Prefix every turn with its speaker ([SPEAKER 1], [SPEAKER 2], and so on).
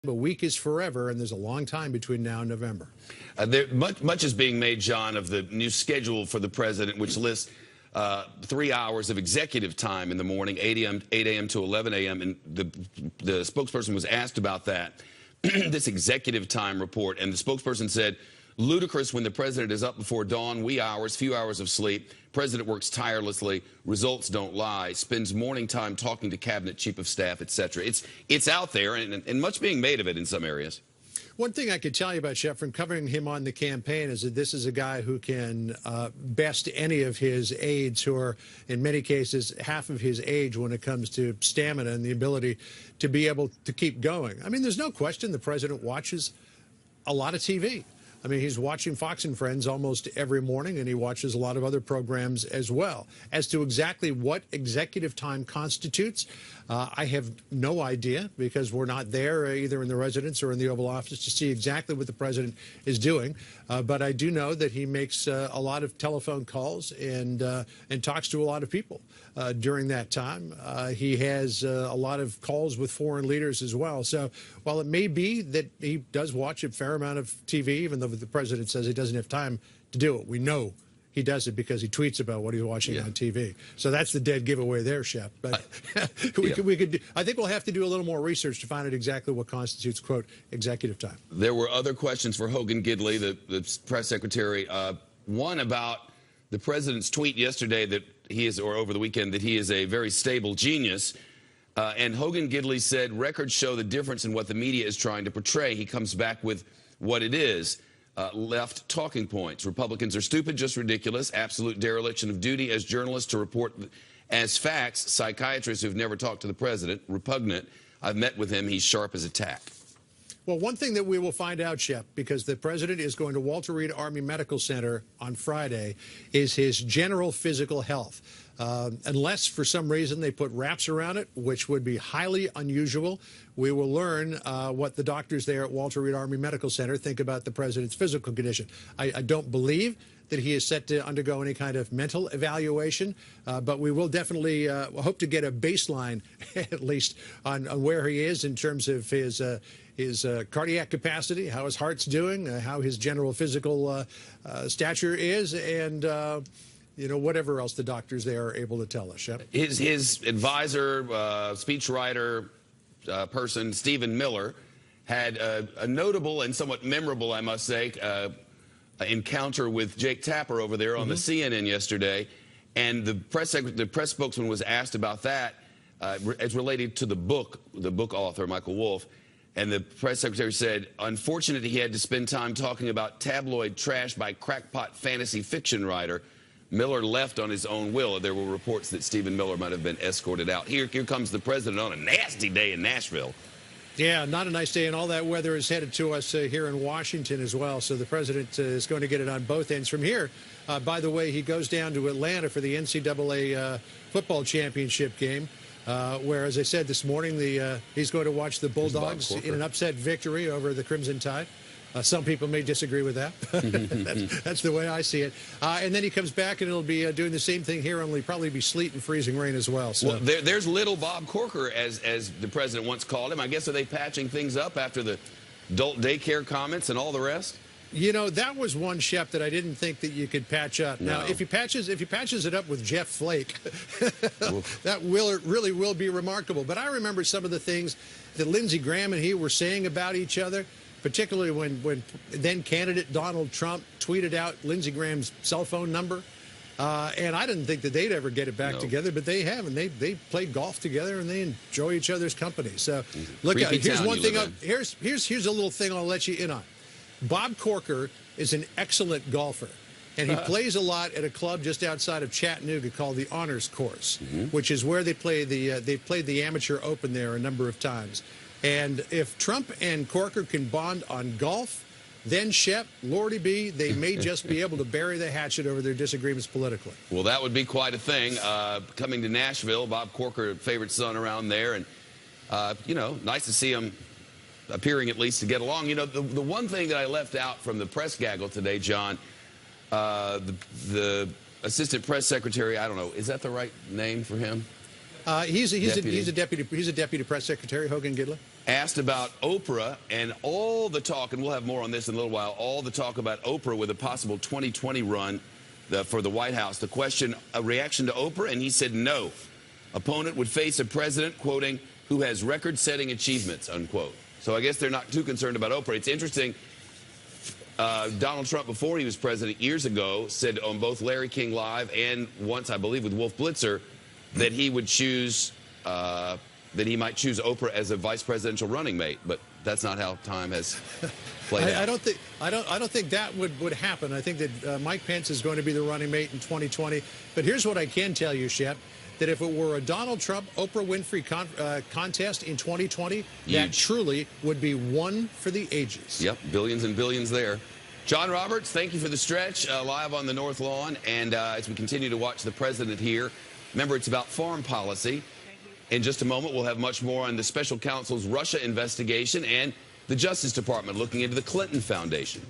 [SPEAKER 1] A week is forever, and there's a long time between now and November.
[SPEAKER 2] Much is being made, John, of the new schedule for the president, which lists 3 hours of executive time in the morning, 8 a.m. to 11 a.m. And the spokesperson was asked about that, this executive time report, and the spokesperson said, ludicrous when the president is up before dawn, wee hours, few hours of sleep. President works tirelessly, results don't lie, spends morning time talking to cabinet, chief of staff, etc. It's out there, and much being made of it in some areas.
[SPEAKER 1] One thing I could tell you about Shep from covering him on the campaign is that this is a guy who can best any of his aides who are, in many cases, half of his age when it comes to stamina and the ability to be able to keep going. I mean, there's no question the president watches a lot of TV. I mean, he's watching Fox and Friends almost every morning, and he watches a lot of other programs as well. As to exactly what executive time constitutes, I have no idea because we're not there either in the residence or in the Oval Office to see exactly what the president is doing. But I do know that he makes a lot of telephone calls and talks to a lot of people during that time. He has a lot of calls with foreign leaders as well. So while it may be that he does watch a fair amount of TV, even though the president says he doesn't have time to do it, we know he does it because he tweets about what he's watching on TV. So that's the dead giveaway there, Shep. But we could I think we'll have to do a little more research to find out exactly what constitutes, quote, executive time.
[SPEAKER 2] There were other questions for Hogan Gidley, the press secretary. One about the president's tweet yesterday that he is, or over the weekend, that he is a very stable genius. And Hogan Gidley said records show the difference in what the media is trying to portray. He comes back with what it is. Left talking points. Republicans are stupid, just ridiculous, absolute dereliction of duty as journalists to report as facts. Psychiatrists who've never talked to the president, repugnant. I've met with him. He's sharp as a tack.
[SPEAKER 1] Well, one thing that we will find out, Shep, because the president is going to Walter Reed Army Medical Center on Friday, is his general physical health. Unless for some reason they put wraps around it, which would be highly unusual, we will learn what the doctors there at Walter Reed Army Medical Center think about the president's physical condition. I don't believe that he is set to undergo any kind of mental evaluation, but we will definitely hope to get a baseline, at least, on where he is in terms of his cardiac capacity, how his heart's doing, how his general physical stature is, and you know, whatever else the doctors there are able to tell us. Yep.
[SPEAKER 2] His advisor, speechwriter person, Stephen Miller, had a notable and somewhat memorable, I must say, encounter with Jake Tapper over there on the CNN yesterday. And the press spokesman was asked about that as related to the book author, Michael Wolff. And the press secretary said, unfortunately, he had to spend time talking about tabloid trash by crackpot fantasy fiction writer. Miller left on his own will. There were reports that Stephen Miller might have been escorted out. Here comes the president on a nasty day in Nashville.
[SPEAKER 1] Yeah, not a nice day, and all that weather is headed to us here in Washington as well. So the president is going to get it on both ends. From here, by the way, he goes down to Atlanta for the NCAA football championship game, where, as I said this morning, he's going to watch the Bulldogs in an upset victory over the Crimson Tide. Some people may disagree with that. That's the way I see it. And then he comes back, and it'll be doing the same thing here, only probably be sleet and freezing rain as well. So.
[SPEAKER 2] Well, there's little Bob Corker, as the president once called him. I guess, are they patching things up after the adult daycare comments and all the rest?
[SPEAKER 1] You know, that was one, Shep, that I didn't think that you could patch up.
[SPEAKER 2] No.
[SPEAKER 1] Now, if he patches it up with Jeff Flake, that really will be remarkable. But I remember some of the things that Lindsey Graham and he were saying about each other, particularly when then candidate Donald Trump tweeted out Lindsey Graham's cell phone number. And I didn't think that they'd ever get it back together, but they have, and they play golf together, and they enjoy each other's company. So, look, here's one thing. Here's a little thing I'll let you in on. Bob Corker is an excellent golfer, and he plays a lot at a club just outside of Chattanooga called the Honors Course, which is where they play they've played the Amateur Open there a number of times. And if Trump and Corker can bond on golf, then, Shep, Lordy B, they may just be able to bury the hatchet over their disagreements politically.
[SPEAKER 2] Well, that would be quite a thing. Coming to Nashville, Bob Corker, favorite son around there, and, you know, nice to see him appearing at least to get along. You know, the one thing that I left out from the press gaggle today, John, the assistant press secretary, I don't know, is that the right name for him?
[SPEAKER 1] He's a deputy press secretary, Hogan Gidley.
[SPEAKER 2] asked about Oprah and all the talk, and we'll have more on this in a little while, all the talk about Oprah with a possible 2020 run for the White House. The question, a reaction to Oprah, and he said no. Opponent would face a president, quoting, who has record-setting achievements, unquote. So I guess they're not too concerned about Oprah. It's interesting. Donald Trump, before he was president years ago, said on both Larry King Live and once, I believe, with Wolf Blitzer, that he would choose, that he might choose Oprah as a vice presidential running mate. But that's not how time has played out.
[SPEAKER 1] I don't think that would happen. I think that Mike Pence is going to be the running mate in 2020. But here's what I can tell you, Shep, that if it were a Donald Trump, Oprah Winfrey contest in 2020, that truly would be one for the ages.
[SPEAKER 2] Yep, billions and billions there. John Roberts, thank you for the stretch, live on the North Lawn. And as we continue to watch the president here, remember, it's about foreign policy. In just a moment, we'll have much more on the special counsel's Russia investigation and the Justice Department looking into the Clinton Foundation.